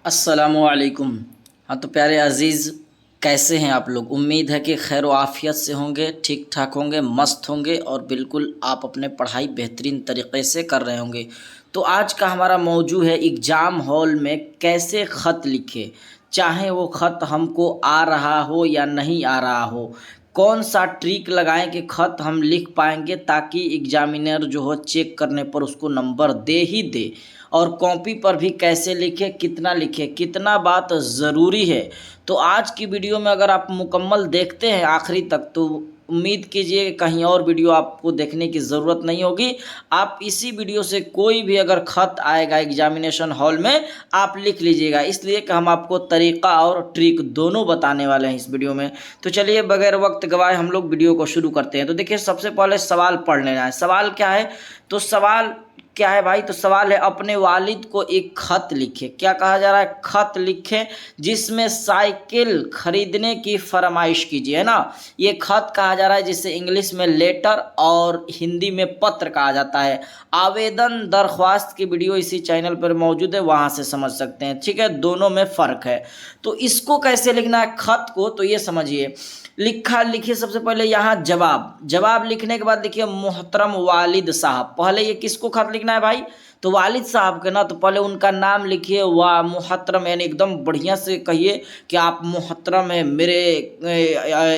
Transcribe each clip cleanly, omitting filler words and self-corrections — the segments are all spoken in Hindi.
अस्सलामुअलैकुम। हाँ तो प्यारे अज़ीज़, कैसे हैं आप लोग? उम्मीद है कि खैर आफ़ियत से होंगे, ठीक ठाक होंगे, मस्त होंगे और बिल्कुल आप अपने पढ़ाई बेहतरीन तरीक़े से कर रहे होंगे। तो आज का हमारा मौजू है एग्ज़ाम हॉल में कैसे ख़त लिखें, चाहे वो ख़त हमको आ रहा हो या नहीं आ रहा हो। कौन सा ट्रिक लगाएं कि ख़त हम लिख पाएंगे ताकि एग्जामिनर जो हो चेक करने पर उसको नंबर दे ही दे। और कॉपी पर भी कैसे लिखें, कितना लिखें, कितना बात ज़रूरी है। तो आज की वीडियो में अगर आप मुकम्मल देखते हैं आखिरी तक तो उम्मीद कीजिए कहीं और वीडियो आपको देखने की ज़रूरत नहीं होगी। आप इसी वीडियो से कोई भी अगर ख़त आएगा एग्जामिनेशन हॉल में आप लिख लीजिएगा, इसलिए कि हम आपको तरीक़ा और ट्रिक दोनों बताने वाले हैं इस वीडियो में। तो चलिए बगैर वक्त गवाए हम लोग वीडियो को शुरू करते हैं। तो देखिए सबसे पहले सवाल पढ़ लेना है। सवाल क्या है? तो सवाल क्या है भाई? तो सवाल है अपने वालिद को एक ख़त लिखे। क्या कहा जा रहा है? ख़त लिखे जिसमें साइकिल खरीदने की फरमाइश कीजिए, है ना। ये ख़त कहा जा रहा है जिसे इंग्लिश में लेटर और हिंदी में पत्र कहा जाता है। आवेदन दरख्वास्त की वीडियो इसी चैनल पर मौजूद है, वहाँ से समझ सकते हैं, ठीक है। दोनों में फ़र्क है। तो इसको कैसे लिखना है ख़त को, तो ये समझिए। लिखिए सबसे पहले यहाँ जवाब लिखने के बाद लिखिए मोहतरम वालिद साहब। पहले ये किसको खत लिखना है भाई? तो वालिद साहब के ना, तो पहले उनका नाम लिखिए। वाह मोहतरम, यानी एकदम बढ़िया से कहिए कि आप मोहतरम है, मेरे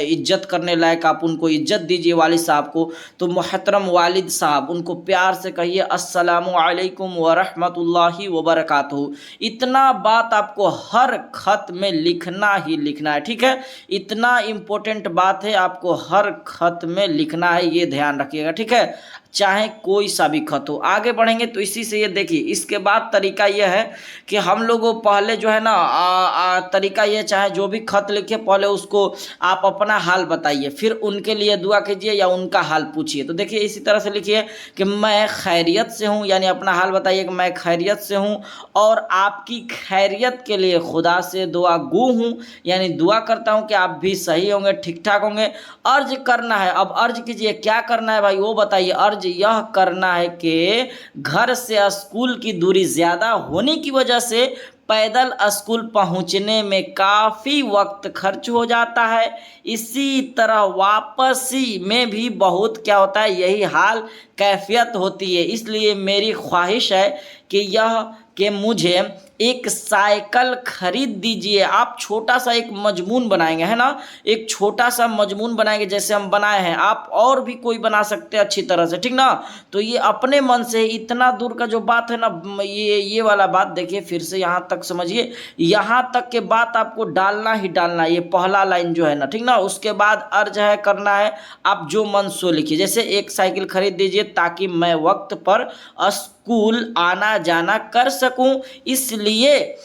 इज्जत करने लायक, आप उनको इज्जत दीजिए वालिद साहब को। तो मोहतरम वालिद साहब, उनको प्यार से कहिए अस्सलामु अलैकुम व रहमतुल्लाहि व बरकातहू। इतना बात आपको हर खत में लिखना ही लिखना है, ठीक है। इतना इम्पोर्टेंट बात है, आपको हर खत में लिखना है, ये ध्यान रखिएगा, ठीक है। चाहे कोई सा भी खत हो। आगे बढ़ेंगे तो इसी से ये देखिए, इसके बाद तरीका यह है कि हम लोगों पहले जो है ना तरीका ये, चाहे जो भी खत लिखे पहले उसको आप अपना हाल बताइए, फिर उनके लिए दुआ कीजिए या उनका हाल पूछिए। तो देखिए इसी तरह से लिखिए कि मैं खैरियत से हूँ, यानी अपना हाल बताइए कि मैं खैरियत से हूँ और आपकी खैरियत के लिए खुदा से दुआ गो हूँ, यानी दुआ करता हूँ कि आप भी सही होंगे, ठीक ठाक होंगे। अर्ज करना है, अब अर्ज कीजिए। क्या करना है भाई वो बताइए। अर्ज यह करना है कि घर से स्कूल की दूरी ज़्यादा होने की वजह से पैदल स्कूल पहुंचने में काफ़ी वक्त खर्च हो जाता है। इसी तरह वापसी में भी बहुत क्या होता है, यही हाल कैफियत होती है। इसलिए मेरी ख्वाहिश है कि मुझे एक साइकिल खरीद दीजिए। आप छोटा सा एक मजमून बनाएंगे, है ना, एक छोटा सा मजमून बनाएंगे जैसे हम बनाए हैं, आप और भी कोई बना सकते हैं अच्छी तरह से, ठीक ना। तो ये अपने मन से इतना दूर का जो बात है ना, ये वाला बात देखिए फिर से यहाँ तक समझिए। यहाँ तक के बात आपको डालना ही डालना, ये पहला लाइन जो है ना, ठीक ना। उसके बाद अर्ज है करना है, आप जो मन सो लिखिए। जैसे एक साइकिल खरीद दीजिए ताकि मैं वक्त पर स्कूल आना जाना कर सकूं। इसलिए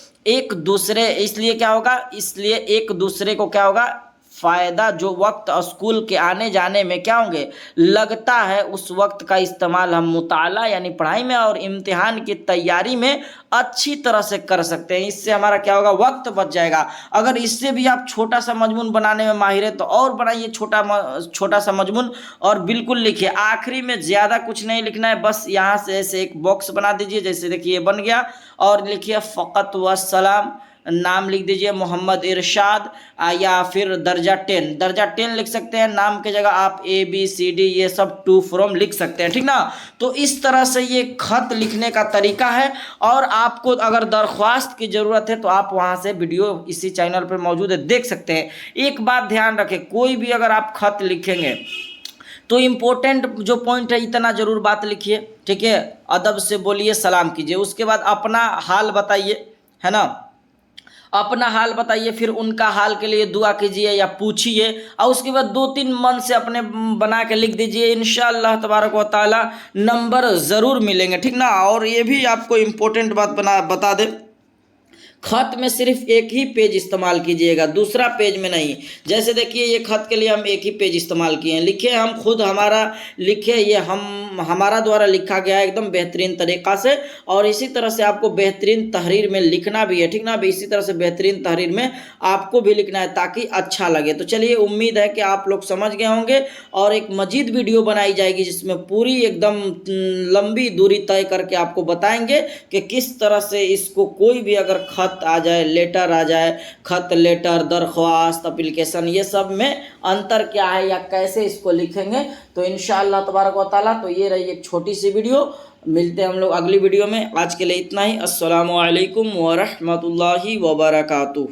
क्या होगा, इसलिए एक दूसरे को क्या होगा फ़ायदा, जो वक्त स्कूल के आने जाने में क्या होंगे लगता है, उस वक्त का इस्तेमाल हम मुताला यानी पढ़ाई में और इम्तिहान की तैयारी में अच्छी तरह से कर सकते हैं। इससे हमारा क्या होगा, वक्त बच जाएगा। अगर इससे भी आप छोटा सा मजमून बनाने में माहिर है तो और बनाइए छोटा सा मजमून और बिल्कुल लिखिए। आखिरी में ज़्यादा कुछ नहीं लिखना है, बस यहाँ से ऐसे एक बॉक्स बना दीजिए, जैसे देखिए बन गया, और लिखिए फ़क़त व सलाम। नाम लिख दीजिए मोहम्मद इरशाद, या फिर दर्जा 10 लिख सकते हैं। नाम की जगह आप ABCD ये सब टू फ्रॉम लिख सकते हैं, ठीक ना। तो इस तरह से ये खत लिखने का तरीका है। और आपको अगर दरख्वास्त की ज़रूरत है तो आप वहाँ से वीडियो इसी चैनल पर मौजूद है, देख सकते हैं। एक बात ध्यान रखें, कोई भी अगर आप खत लिखेंगे तो इम्पोर्टेंट जो पॉइंट है इतना ज़रूर बात लिखिए, ठीक है। अदब से बोलिए, सलाम कीजिए, उसके बाद अपना हाल बताइए, है ना, अपना हाल बताइए, फिर उनका हाल के लिए दुआ कीजिए या पूछिए, और उसके बाद 2-3 मन से अपने बना के लिख दीजिए। इंशाअल्लाह तबारक व ताला नंबर ज़रूर मिलेंगे, ठीक ना। और ये भी आपको इम्पोर्टेंट बात बता दें, खत में सिर्फ एक ही पेज इस्तेमाल कीजिएगा, दूसरा पेज में नहीं। जैसे देखिए ये खत के लिए हम एक ही पेज इस्तेमाल किए हैं, लिखे हम खुद, हमारा लिखे, ये हमारा द्वारा लिखा गया है एकदम बेहतरीन तरीक़ा से। और इसी तरह से आपको बेहतरीन तहरीर में लिखना भी है, ठीक ना। भी इसी तरह से बेहतरीन तहरीर में आपको भी लिखना है ताकि अच्छा लगे। तो चलिए उम्मीद है कि आप लोग समझ गए होंगे, और एक मजीद वीडियो बनाई जाएगी जिसमें पूरी एकदम लंबी दूरी तय करके आपको बताएंगे कि किस तरह से इसको कोई भी अगर खत ख़त आ जाए, लेटर आ जाए, ख़त, लेटर, दरख्वास्त, एप्लीकेशन, ये सब में अंतर क्या है या कैसे इसको लिखेंगे। तो इंशाअल्लाह तबारक व तआला तो ये रही एक छोटी सी वीडियो। मिलते हैं हम लोग अगली वीडियो में। आज के लिए इतना ही। अस्सलामु अलैकुम व रहमतुल्लाहि व बरकातुहू।